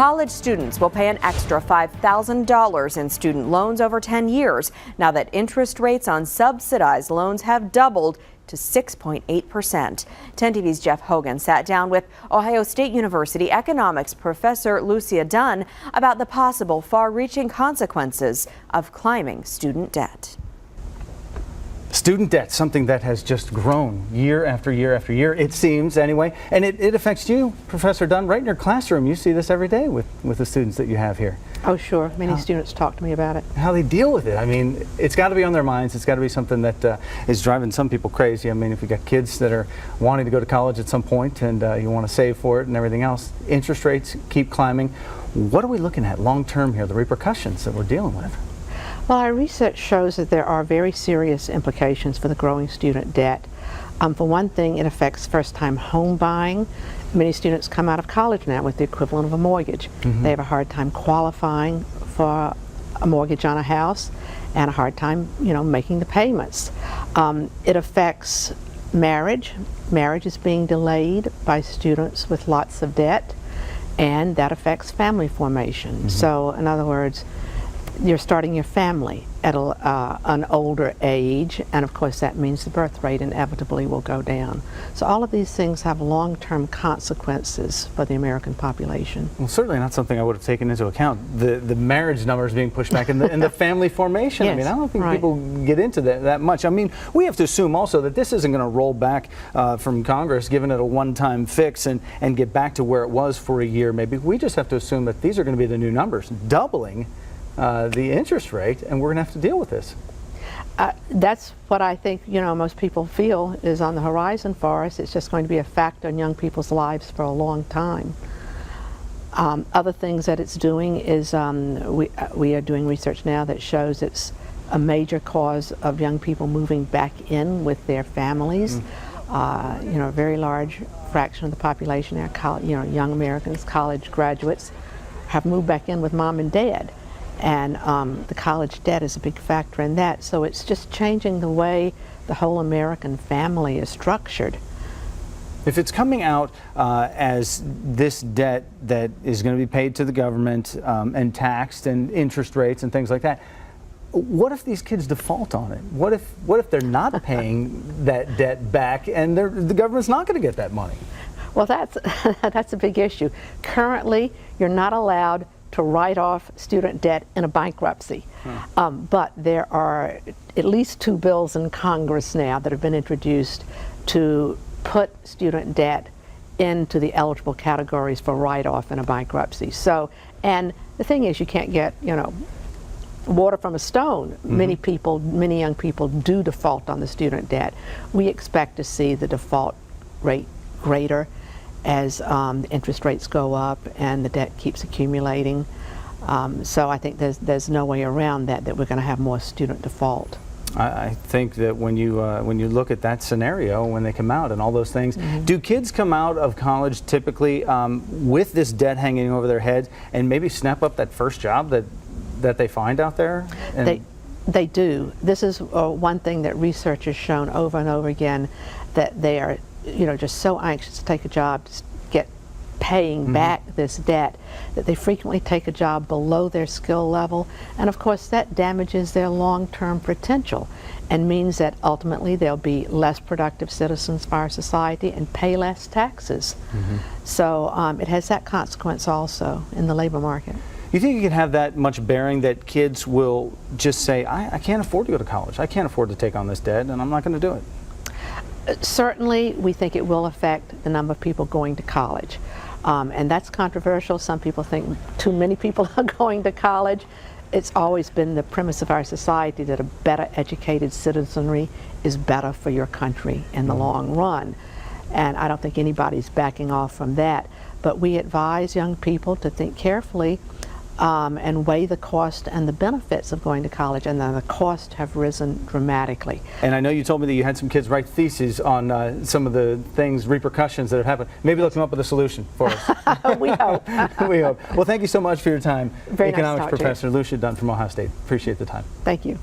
College students will pay an extra $5,000 in student loans over 10 years now that interest rates on subsidized loans have doubled to 6.8%. 10 TV's Jeff Hogan sat down with Ohio State University economics professor Lucia Dunn about the possible far-reaching consequences of climbing student debt. Student debt, something that has just grown year after year after year, it seems anyway, and it affects you, Professor Dunn, right in your classroom. You see this every day with the students that you have here. Oh, sure. Many students talk to me about it. How they deal with it. I mean, it's got to be on their minds. It's got to be something that is driving some people crazy. I mean, if you got kids that are wanting to go to college at some point and you want to save for it and everything else, interest rates keep climbing. What are we looking at long term here, the repercussions that we're dealing with? Well, our research shows that there are very serious implications for the growing student debt. For one thing, it affects first-time home buying. Many students come out of college now with the equivalent of a mortgage. They have a hard time qualifying for a mortgage on a house and a hard time, making the payments. It affects marriage. Marriage is being delayed by students with lots of debt, and that affects family formation. So, in other words, you're starting your family at an older age, and of course that means the birth rate inevitably will go down. So all of these things have long-term consequences for the American population. Well, certainly not something I would have taken into account. The marriage numbers being pushed back and the family formation. Yes, I mean, I don't think people get into that much. I mean, we have to assume also that this isn't going to roll back from Congress, giving it a one-time fix and get back to where it was for a year maybe. We just have to assume that these are going to be the new numbers, doubling the interest rate, and we're going to have to deal with this. That's what I think, most people feel is on the horizon for us. It's just going to be a factor in young people's lives for a long time. Other things that it's doing is we are doing research now that shows it's a major cause of young people moving back in with their families. A very large fraction of the population, young Americans, college graduates, have moved back in with mom and dad. And the college debt is a big factor in that. So it's just changing the way the whole American family is structured. If it's coming out as this debt that is going to be paid to the government and taxed and interest rates and things like that, what if these kids default on it? What if they're not paying that debt back and the government's not going to get that money? Well, that's a big issue. Currently, you're not allowed to write off student debt in a bankruptcy. But there are at least 2 bills in Congress now that have been introduced to put student debt into the eligible categories for write-off in a bankruptcy. So, and the thing is, you can't get, water from a stone. Many young people do default on the student debt. We expect to see the default rate greater as the interest rates go up and the debt keeps accumulating. So I think there's no way around that we're going to have more student default. I think that when you look at that scenario, when they come out and all those things, do kids come out of college typically with this debt hanging over their heads and maybe snap up that first job that they find out there? They do. This is one thing that research has shown over and over again, that they are just so anxious to take a job, to get paying back this debt, that they frequently take a job below their skill level, and of course that damages their long-term potential and means that ultimately they'll be less productive citizens for our society and pay less taxes. So it has that consequence also in the labor market. You think it could have that much bearing that kids will just say, I can't afford to go to college, I can't afford to take on this debt, and I'm not going to do it? Certainly, we think it will affect the number of people going to college. And that's controversial. Some people think too many people are going to college. It's always been the premise of our society that a better educated citizenry is better for your country in the long run. And I don't think anybody's backing off from that. But we advise young people to think carefully and weigh the cost and the benefits of going to college, and then the costs have risen dramatically. And I know you told me that you had some kids write theses on some of the repercussions that have happened. Maybe they'll come up with a solution for us. We hope. We hope. Well, thank you so much for your time. Very Economics nice to talk to you. Professor Lucia Dunn from Ohio State. Appreciate the time. Thank you.